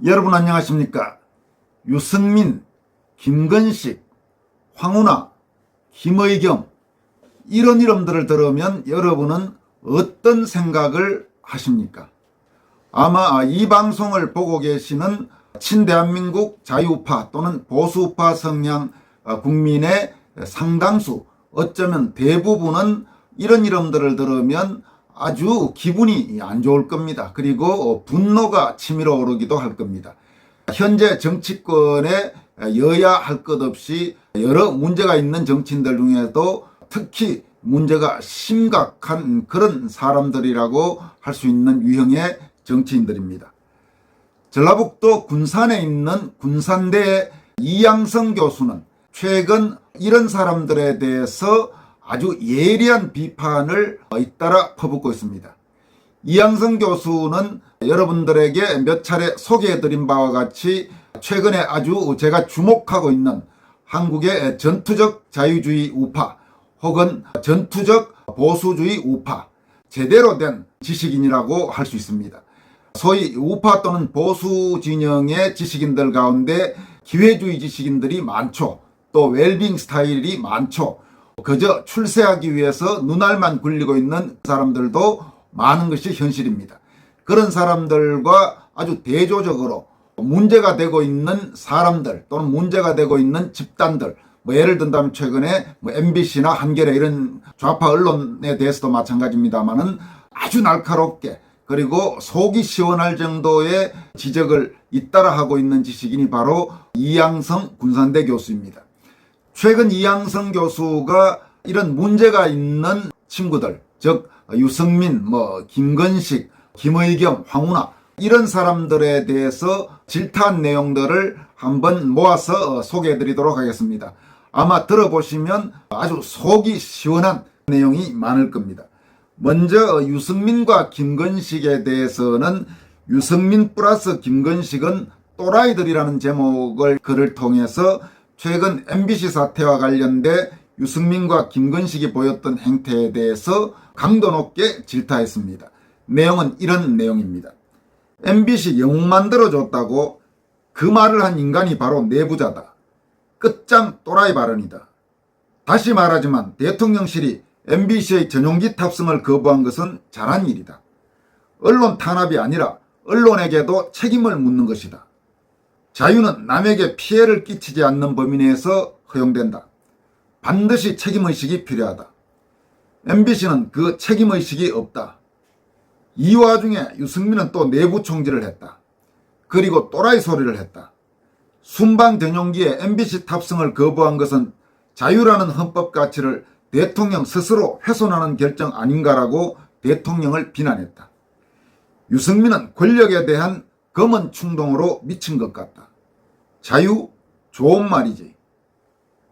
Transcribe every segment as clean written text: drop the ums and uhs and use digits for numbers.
여러분 안녕하십니까? 유승민, 김건식, 황운하, 김의겸 이런 이름들을 들으면 여러분은 어떤 생각을 하십니까? 아마 이 방송을 보고 계시는 친대한민국 자유우파 또는 보수우파 성향 국민의 상당수, 어쩌면 대부분은 이런 이름들을 들으면 아주 기분이 안 좋을 겁니다. 그리고 분노가 치밀어 오르기도 할 겁니다. 현재 정치권에 여야 할 것 없이 여러 문제가 있는 정치인들 중에도 특히 문제가 심각한 그런 사람들이라고 할 수 있는 유형의 정치인들입니다. 전라북도 군산에 있는 군산대의 이양성 교수는 최근 이런 사람들에 대해서 아주 예리한 비판을 잇따라 퍼붓고 있습니다. 이양성 교수는 여러분들에게 몇 차례 소개해드린 바와 같이 최근에 아주 제가 주목하고 있는 한국의 전투적 자유주의 우파 혹은 전투적 보수주의 우파, 제대로 된 지식인이라고 할 수 있습니다. 소위 우파 또는 보수 진영의 지식인들 가운데 기회주의 지식인들이 많죠. 또 웰빙 스타일이 많죠. 그저 출세하기 위해서 눈알만 굴리고 있는 사람들도 많은 것이 현실입니다. 그런 사람들과 아주 대조적으로 문제가 되고 있는 사람들 또는 문제가 되고 있는 집단들, 예를 든다면 최근에 MBC나 한겨레 이런 좌파 언론에 대해서도 마찬가지입니다만은 아주 날카롭게 그리고 속이 시원할 정도의 지적을 잇따라 하고 있는 지식인이 바로 이양성 군산대 교수입니다. 최근 이양성 교수가 이런 문제가 있는 친구들, 즉 유승민, 김건식, 김의겸, 황운하 이런 사람들에 대해서 질타한 내용들을 한번 모아서 소개해드리도록 하겠습니다. 아마 들어보시면 아주 속이 시원한 내용이 많을 겁니다. 먼저 유승민과 김건식에 대해서는 유승민 플러스 김건식은 또라이들이라는 제목을 글을 통해서 최근 MBC 사태와 관련돼 유승민과 김건식이 보였던 행태에 대해서 강도 높게 질타했습니다. 내용은 이런 내용입니다. MBC 영웅 만들어줬다고 그 말을 한 인간이 바로 내부자다. 끝장 또라이 발언이다. 다시 말하지만 대통령실이 MBC의 전용기 탑승을 거부한 것은 잘한 일이다. 언론 탄압이 아니라 언론에게도 책임을 묻는 것이다. 자유는 남에게 피해를 끼치지 않는 범위 내에서 허용된다. 반드시 책임의식이 필요하다. MBC는 그 책임의식이 없다. 이 와중에 유승민은 또 내부 총질을 했다. 그리고 또라이 소리를 했다. 순방 전용기에 MBC 탑승을 거부한 것은 자유라는 헌법 가치를 대통령 스스로 훼손하는 결정 아닌가라고 대통령을 비난했다. 유승민은 권력에 대한 검은 충동으로 미친 것 같다. 자유? 좋은 말이지.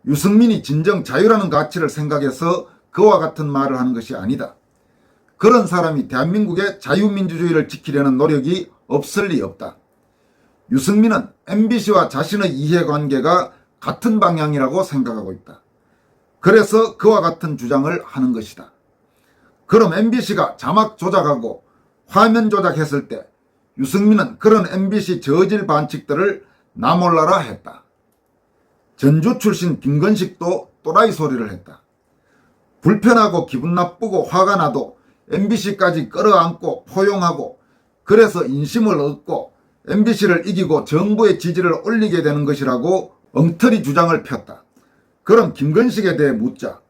유승민이 진정 자유라는 가치를 생각해서 그와 같은 말을 하는 것이 아니다. 그런 사람이 대한민국의 자유민주주의를 지키려는 노력이 없을 리 없다. 유승민은 MBC와 자신의 이해관계가 같은 방향이라고 생각하고 있다. 그래서 그와 같은 주장을 하는 것이다. 그럼 MBC가 자막 조작하고 화면 조작했을 때 유승민은 그런 MBC 저질 반칙들을 나 몰라라 했다. 전주 출신 김건식도 또라이 소리를 했다. 불편하고 기분 나쁘고 화가 나도 MBC까지 끌어안고 포용하고 그래서 인심을 얻고 MBC를 이기고 정부의 지지를 올리게 되는 것이라고 엉터리 주장을 폈다. 그럼 김건식에 대해 묻자.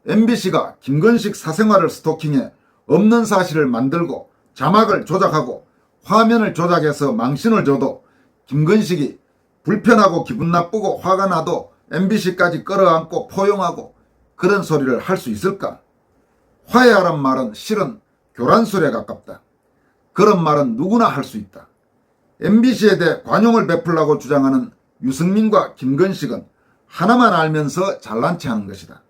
MBC가 김건식 사생활을 스토킹해 없는 사실을 만들고 자막을 조작하고 화면을 조작해서 망신을 줘도 김건식이 불편하고 기분 나쁘고 화가 나도 MBC까지 끌어안고 포용하고 그런 소리를 할 수 있을까? 화해하란 말은 실은 교란술에 가깝다. 그런 말은 누구나 할 수 있다. MBC에 대해 관용을 베풀라고 주장하는 유승민과 김건식은 하나만 알면서 잘난 체 하는 것이다.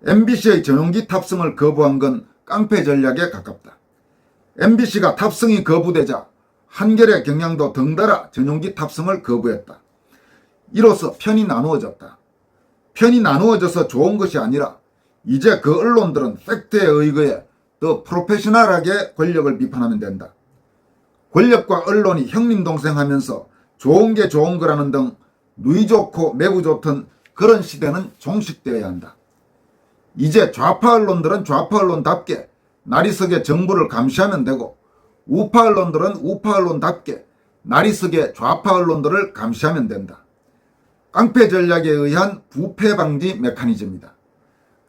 MBC의 전용기 탑승을 거부한 건 깡패 전략에 가깝다. MBC가 탑승이 거부되자 한겨레 경향도 덩달아 전용기 탑승을 거부했다. 이로써 편이 나누어졌다. 편이 나누어져서 좋은 것이 아니라 이제 그 언론들은 팩트에 의거해 더 프로페셔널하게 권력을 비판하면 된다. 권력과 언론이 형님 동생 하면서 좋은 게 좋은 거라는 등 누이 좋고 매부 좋던 그런 시대는 종식되어야 한다. 이제 좌파 언론들은 좌파 언론답게 나리석에 정부를 감시하면 되고, 우파 언론들은 우파 언론답게 나리석에 좌파 언론들을 감시하면 된다. 깡패 전략에 의한 부패 방지 메커니즘이다.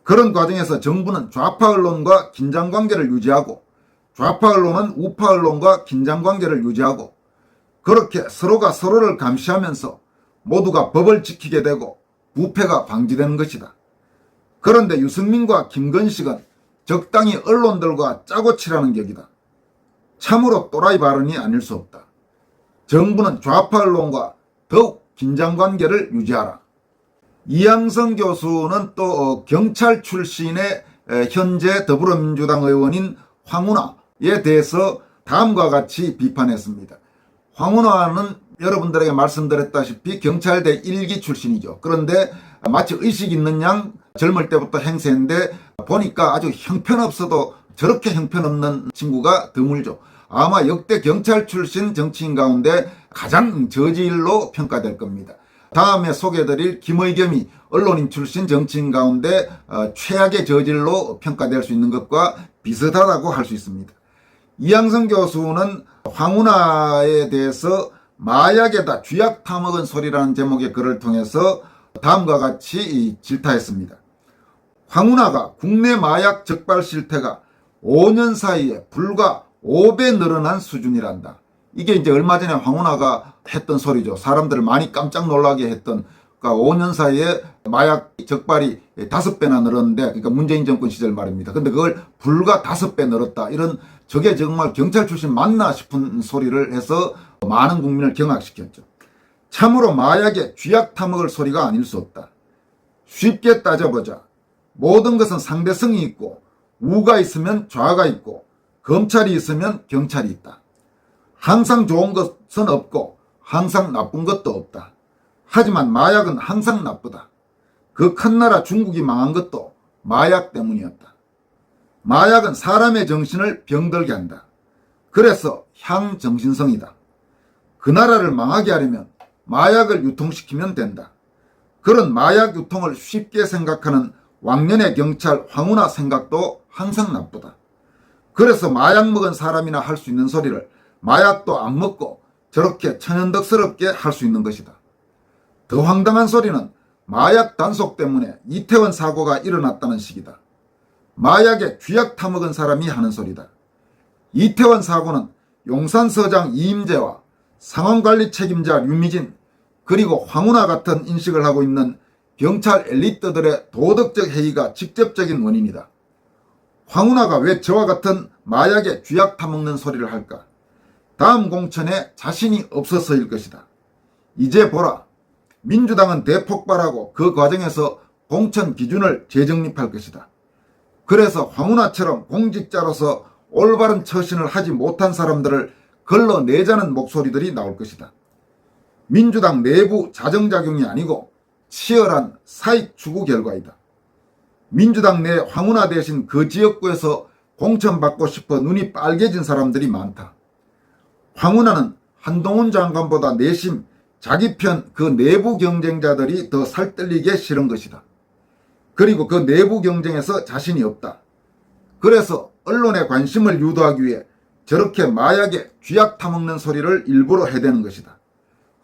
그런 과정에서 정부는 좌파 언론과 긴장관계를 유지하고, 좌파 언론은 우파 언론과 긴장관계를 유지하고, 그렇게 서로가 서로를 감시하면서 모두가 법을 지키게 되고 부패가 방지되는 것이다. 그런데 유승민과 김건식은 적당히 언론들과 짜고 치라는 격이다. 참으로 또라이 발언이 아닐 수 없다. 정부는 좌파 언론과 더욱 긴장관계를 유지하라. 이양성 교수는 또 경찰 출신의 현재 더불어민주당 의원인 황운하에 대해서 다음과 같이 비판했습니다. 황운하는 여러분들에게 말씀드렸다시피 경찰대 1기 출신이죠. 그런데 마치 의식 있는 양 젊을 때부터 행세했는데 보니까 아주 형편없어도 저렇게 형편없는 친구가 드물죠. 아마 역대 경찰 출신 정치인 가운데 가장 저질로 평가될 겁니다. 다음에 소개해드릴 김의겸이 언론인 출신 정치인 가운데 최악의 저질로 평가될 수 있는 것과 비슷하다고 할 수 있습니다. 이양성 교수는 황운하에 대해서 마약에다 쥐약 타먹은 소리라는 제목의 글을 통해서 다음과 같이 질타했습니다. 황운하가 국내 마약 적발 실태가 5년 사이에 불과 5배 늘어난 수준이란다. 이게 이제 얼마 전에 황운하가 했던 소리죠. 사람들을 많이 깜짝 놀라게 했던, 그러니까 5년 사이에 마약 적발이 5배나 늘었는데, 그러니까 문재인 정권 시절 말입니다. 근데 그걸 불과 5배 늘었다. 이런, 저게 정말 경찰 출신 맞나 싶은 소리를 해서 많은 국민을 경악시켰죠. 참으로 마약에 쥐약 타먹을 소리가 아닐 수 없다. 쉽게 따져보자. 모든 것은 상대성이 있고, 우가 있으면 좌가 있고, 검찰이 있으면 경찰이 있다. 항상 좋은 것은 없고 항상 나쁜 것도 없다. 하지만 마약은 항상 나쁘다. 그 큰 나라 중국이 망한 것도 마약 때문이었다. 마약은 사람의 정신을 병들게 한다. 그래서 향정신성이다. 그 나라를 망하게 하려면 마약을 유통시키면 된다. 그런 마약 유통을 쉽게 생각하는 왕년의 경찰 황운하 생각도 항상 나쁘다. 그래서 마약 먹은 사람이나 할 수 있는 소리를 마약도 안 먹고 저렇게 천연덕스럽게 할 수 있는 것이다. 더 황당한 소리는 마약 단속 때문에 이태원 사고가 일어났다는 식이다. 마약에 쥐약 타먹은 사람이 하는 소리다. 이태원 사고는 용산서장 이임재와 상황관리 책임자 류미진, 그리고 황운하 같은 인식을 하고 있는 경찰 엘리트들의 도덕적 해이가 직접적인 원인이다. 황운하가 왜 저와 같은 마약에 쥐약 타먹는 소리를 할까? 다음 공천에 자신이 없어서일 것이다. 이제 보라. 민주당은 대폭발하고 그 과정에서 공천 기준을 재정립할 것이다. 그래서 황운하처럼 공직자로서 올바른 처신을 하지 못한 사람들을 걸러내자는 목소리들이 나올 것이다. 민주당 내부 자정작용이 아니고 치열한 사익 추구 결과이다. 민주당 내 황운하 대신 그 지역구에서 공천받고 싶어 눈이 빨개진 사람들이 많다. 황운하는 한동훈 장관보다 내심 자기 편 그 내부 경쟁자들이 더 살뜰리게 싫은 것이다. 그리고 그 내부 경쟁에서 자신이 없다. 그래서 언론의 관심을 유도하기 위해 저렇게 마약에 쥐약 타먹는 소리를 일부러 해대는 것이다.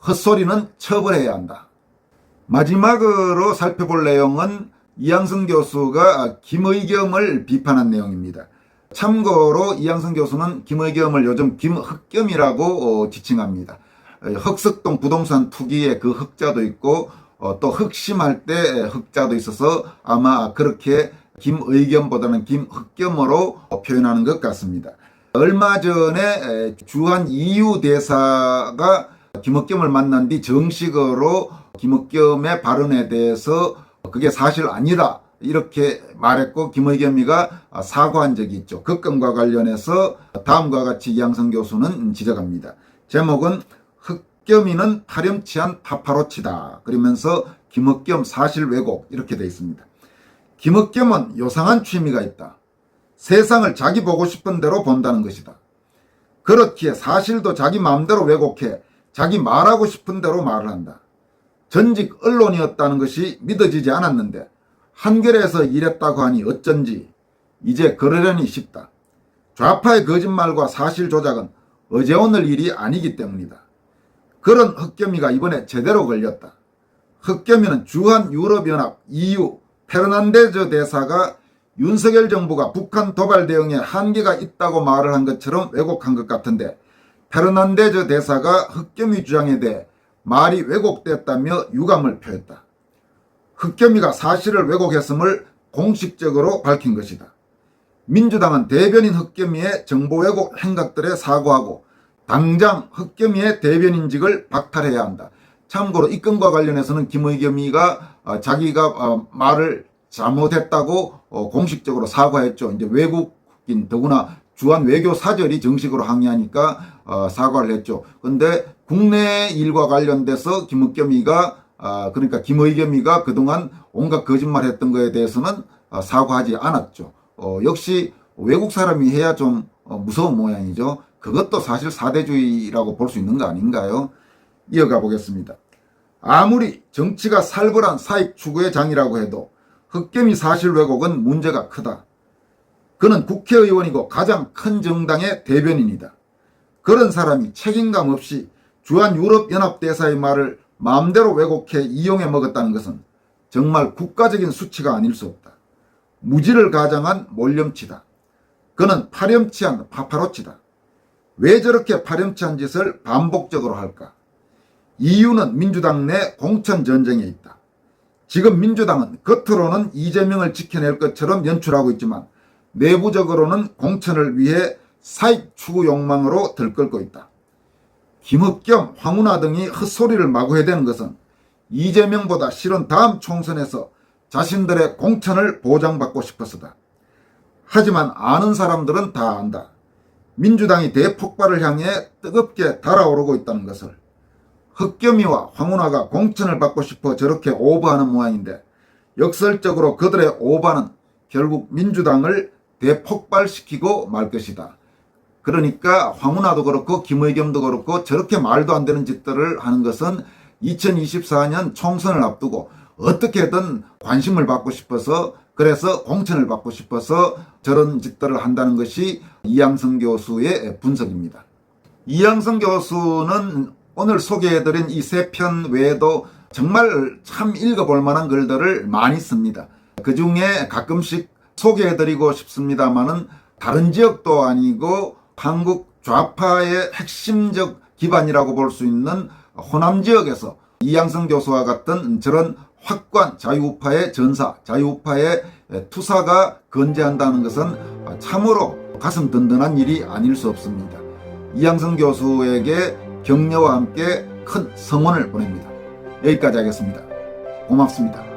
헛소리는 처벌해야 한다. 마지막으로 살펴볼 내용은 이양성 교수가 김의겸을 비판한 내용입니다. 참고로 이양성 교수는 김의겸을 요즘 김흑겸이라고 지칭합니다. 흑석동 부동산 투기의 그 흑자도 있고 또 흑심할 때 흑자도 있어서 아마 그렇게 김의겸보다는 김흑겸으로 표현하는 것 같습니다. 얼마 전에 주한 EU 대사가 김흑겸을 만난 뒤 정식으로 김흑겸의 발언에 대해서 그게 사실 아니다 이렇게 말했고, 김의겸이가 사과한 적이 있죠. 그 건과 관련해서 다음과 같이 이양성 교수는 지적합니다. 제목은 흑겸이는 파렴치한 파파로치다. 그러면서 김흑겸 사실 왜곡 이렇게 되어 있습니다. 김흑겸은 요상한 취미가 있다. 세상을 자기 보고 싶은 대로 본다는 것이다. 그렇기에 사실도 자기 마음대로 왜곡해 자기 말하고 싶은 대로 말을 한다. 전직 언론이었다는 것이 믿어지지 않았는데 한겨레에서 일했다고 하니 어쩐지 이제 그러려니 싶다. 좌파의 거짓말과 사실 조작은 어제 오늘 일이 아니기 때문이다. 그런 흑겸이가 이번에 제대로 걸렸다. 흑겸이는 주한유럽연합 EU 페르난데즈 대사가 윤석열 정부가 북한 도발 대응에 한계가 있다고 말을 한 것처럼 왜곡한 것 같은데 페르난데즈 대사가 흑겸이 주장에 대해 말이 왜곡됐다며 유감을 표했다. 흑겸이가 사실을 왜곡했음을 공식적으로 밝힌 것이다. 민주당은 대변인 흑겸이의 정보 왜곡 행각들에 사과하고 당장 흑겸이의 대변인직을 박탈해야 한다. 참고로 이 건과 관련해서는 김의겸이가 자기가 말을 잘못했다고 공식적으로 사과했죠. 이제 외국인 더구나 주한 외교사절이 정식으로 항의하니까 사과를 했죠. 근데 국내 일과 관련돼서 김의겸이가 그러니까 김의겸이가 그동안 온갖 거짓말했던 거에 대해서는 사과하지 않았죠. 역시 외국 사람이 해야 좀 무서운 모양이죠. 그것도 사실 사대주의라고 볼 수 있는 거 아닌가요? 이어가 보겠습니다. 아무리 정치가 살벌한 사익 추구의 장이라고 해도 흑겸이 사실 왜곡은 문제가 크다. 그는 국회의원이고 가장 큰 정당의 대변인이다. 그런 사람이 책임감 없이 주한유럽연합대사의 말을 마음대로 왜곡해 이용해 먹었다는 것은 정말 국가적인 수치가 아닐 수 없다. 무지를 가장한 몰염치다. 그는 파렴치한 파파로치다. 왜 저렇게 파렴치한 짓을 반복적으로 할까? 이유는 민주당 내 공천전쟁에 있다. 지금 민주당은 겉으로는 이재명을 지켜낼 것처럼 연출하고 있지만 내부적으로는 공천을 위해 사익 추구 욕망으로 들끓고 있다. 김흑겸, 황운하 등이 헛소리를 마구 해대는 것은 이재명보다 실은 다음 총선에서 자신들의 공천을 보장받고 싶어서다. 하지만 아는 사람들은 다 안다. 민주당이 대폭발을 향해 뜨겁게 달아오르고 있다는 것을. 흑겸이와 황운하가 공천을 받고 싶어 저렇게 오버하는 모양인데 역설적으로 그들의 오버는 결국 민주당을 대폭발시키고 말 것이다. 그러니까 황운하도 그렇고 김의겸도 그렇고 저렇게 말도 안 되는 짓들을 하는 것은 2024년 총선을 앞두고 어떻게든 관심을 받고 싶어서 그래서 공천을 받고 싶어서 저런 짓들을 한다는 것이 이양성 교수의 분석입니다. 이양성 교수는 오늘 소개해드린 이 세 편 외에도 정말 참 읽어볼 만한 글들을 많이 씁니다. 그 중에 가끔씩 소개해드리고 싶습니다만은 다른 지역도 아니고 한국 좌파의 핵심적 기반이라고 볼 수 있는 호남 지역에서 이양성 교수와 같은 저런 확고한 자유우파의 전사, 자유우파의 투사가 건재한다는 것은 참으로 가슴 든든한 일이 아닐 수 없습니다. 이양성 교수에게 격려와 함께 큰 성원을 보냅니다. 여기까지 하겠습니다. 고맙습니다.